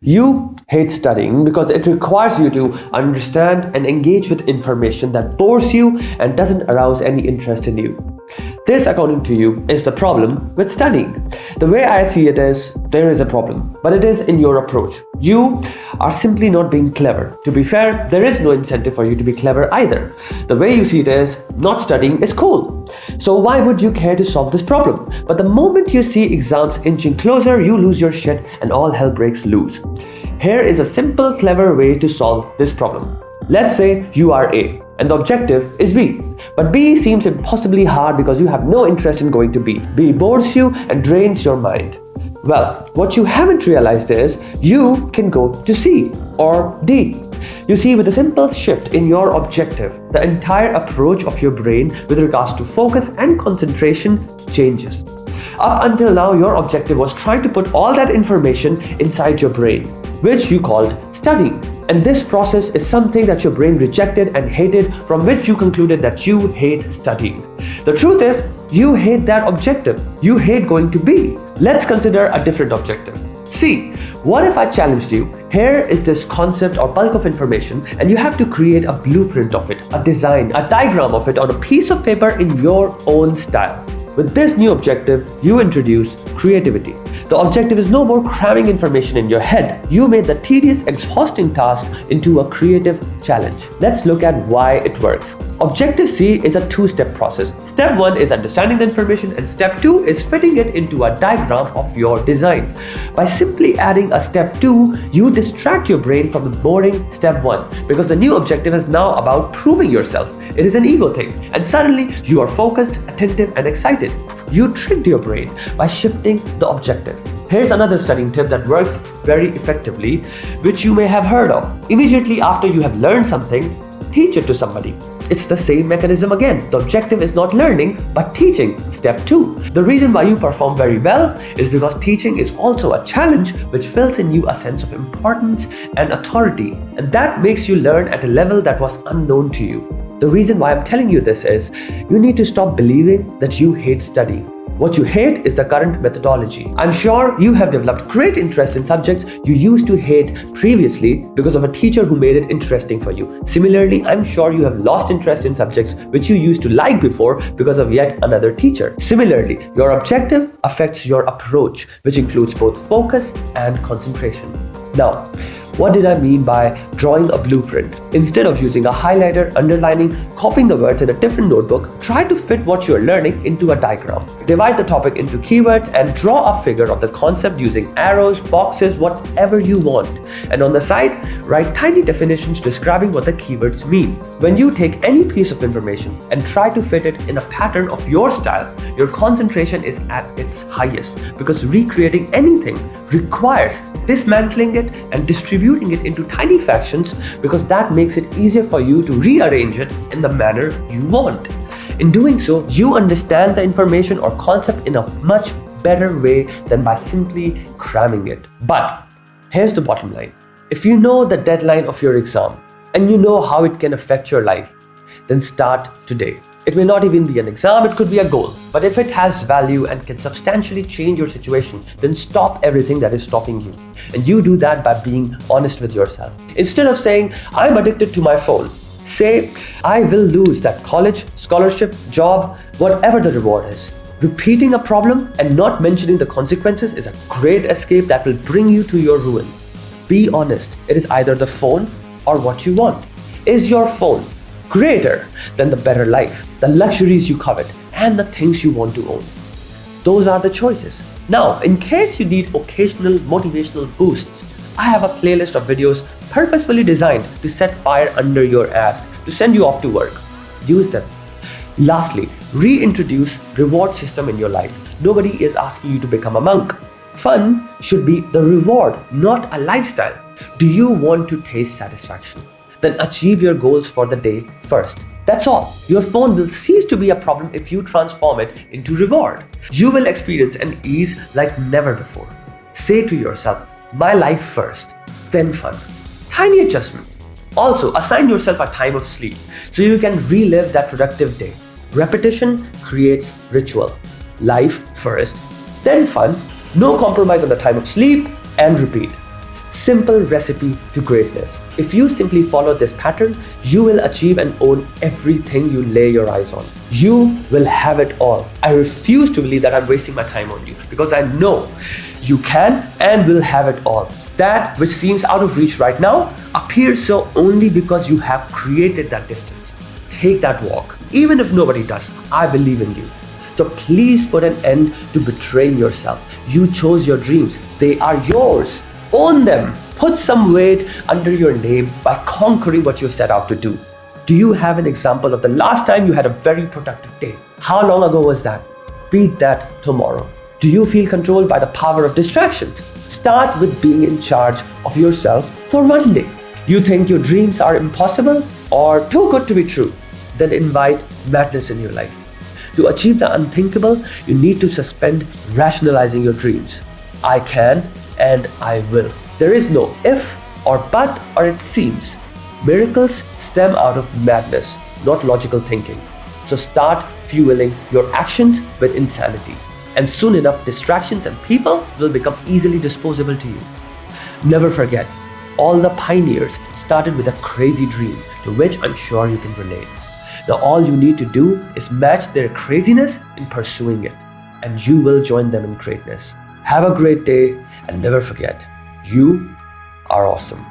You hate studying because it requires you to understand and engage with information that bores you and doesn't arouse any interest in you. This, according to you, is the problem with studying. The way I see it is, there is a problem, but it is in your approach. You are simply not being clever. To be fair, there is no incentive for you to be clever either. The way you see it is, not studying is cool. So why would you care to solve this problem? But the moment you see exams inching closer, you lose your shit and all hell breaks loose. Here is a simple, clever way to solve this problem. Let's say you are A and the objective is B. But B seems impossibly hard because you have no interest in going to B. B bores you and drains your mind. Well, what you haven't realized is you can go to C or D. You see, with a simple shift in your objective, the entire approach of your brain with regards to focus and concentration changes. Up until now, your objective was trying to put all that information inside your brain, which you called studying. And this process is something that your brain rejected and hated, from which you concluded that you hate studying. The truth is, you hate that objective. You hate going to B. Let's consider a different objective. C. What if I challenged you? Here is this concept or bulk of information, and you have to create a blueprint of it, a design, a diagram of it on a piece of paper in your own style. With this new objective, you introduce creativity. The objective is no more cramming information in your head. You made the tedious, exhausting task into a creative challenge. Let's look at why it works. Objective C is a two-step process. Step 1 is understanding the information, and step 2 is fitting it into a diagram of your design. By simply adding a step 2, you distract your brain from the boring step 1, because the new objective is now about proving yourself. It is an ego thing, and suddenly you are focused, attentive, and excited. You tricked your brain by shifting the objective. Here's another studying tip that works very effectively, which you may have heard of. Immediately after you have learned something, teach it to somebody. It's the same mechanism again. The objective is not learning, but teaching. Step 2. The reason why you perform very well is because teaching is also a challenge which fills in you a sense of importance and authority. And that makes you learn at a level that was unknown to you. The reason why I'm telling you this is, you need to stop believing that you hate studying. What you hate is the current methodology. I'm sure you have developed great interest in subjects you used to hate previously because of a teacher who made it interesting for you. Similarly, I'm sure you have lost interest in subjects which you used to like before because of yet another teacher. Similarly, your objective affects your approach, which includes both focus and concentration. Now, what did I mean by drawing a blueprint? Instead of using a highlighter, underlining, copying the words in a different notebook, try to fit what you're learning into a diagram. Divide the topic into keywords and draw a figure of the concept using arrows, boxes, whatever you want. And on the side, write tiny definitions describing what the keywords mean. When you take any piece of information and try to fit it in a pattern of your style, your concentration is at its highest, because recreating anything requires dismantling it and distributing it into tiny fractions, because that makes it easier for you to rearrange it in the manner you want. In doing so, you understand the information or concept in a much better way than by simply cramming it. But here's the bottom line. If you know the deadline of your exam and you know how it can affect your life, then start today. It may not even be an exam, it could be a goal. But if it has value and can substantially change your situation, then stop everything that is stopping you. And you do that by being honest with yourself. Instead of saying, I'm addicted to my phone, say, I will lose that college, scholarship, job, whatever the reward is. Repeating a problem and not mentioning the consequences is a great escape that will bring you to your ruin. Be honest. It is either the phone or what you want. Is your phone greater than the better life, the luxuries you covet, and the things you want to own? Those are the choices. Now, in case you need occasional motivational boosts, I have a playlist of videos purposefully designed to set fire under your ass, to send you off to work. Use them. Lastly, reintroduce reward system in your life. Nobody is asking you to become a monk. Fun should be the reward, not a lifestyle. Do you want to taste satisfaction? Then achieve your goals for the day first. That's all. Your phone will cease to be a problem if you transform it into reward. You will experience an ease like never before. Say to yourself, my life first, then fun. Tiny adjustment. Also, assign yourself a time of sleep so you can relive that productive day. Repetition creates ritual. Life first, then fun. No compromise on the time of sleep, and repeat. simple recipe to greatness. If you simply follow this pattern, you will achieve and own everything you lay your eyes on. You will have it all. I refuse to believe that I'm wasting my time on you, because I know you can and will have it all. That which seems out of reach right now appears so only because you have created that distance. Take that walk. Even if nobody does, I believe in you. So please put an end to betraying yourself. You chose your dreams. They are yours. Own them. Put some weight under your name by conquering what you set out to do. Do you have an example of the last time you had a very productive day? How long ago was that? Beat that tomorrow. Do you feel controlled by the power of distractions? Start with being in charge of yourself for one day. You think your dreams are impossible or too good to be true? Then invite madness in your life. To achieve the unthinkable, you need to suspend rationalizing your dreams. I can and I will. There is no if or but or it seems. Miracles stem out of madness, not logical thinking. So start fueling your actions with insanity. And soon enough, distractions and people will become easily disposable to you. Never forget, all the pioneers started with a crazy dream to which I'm sure you can relate. Now all you need to do is match their craziness in pursuing it, and you will join them in greatness. Have a great day and never forget, you are awesome.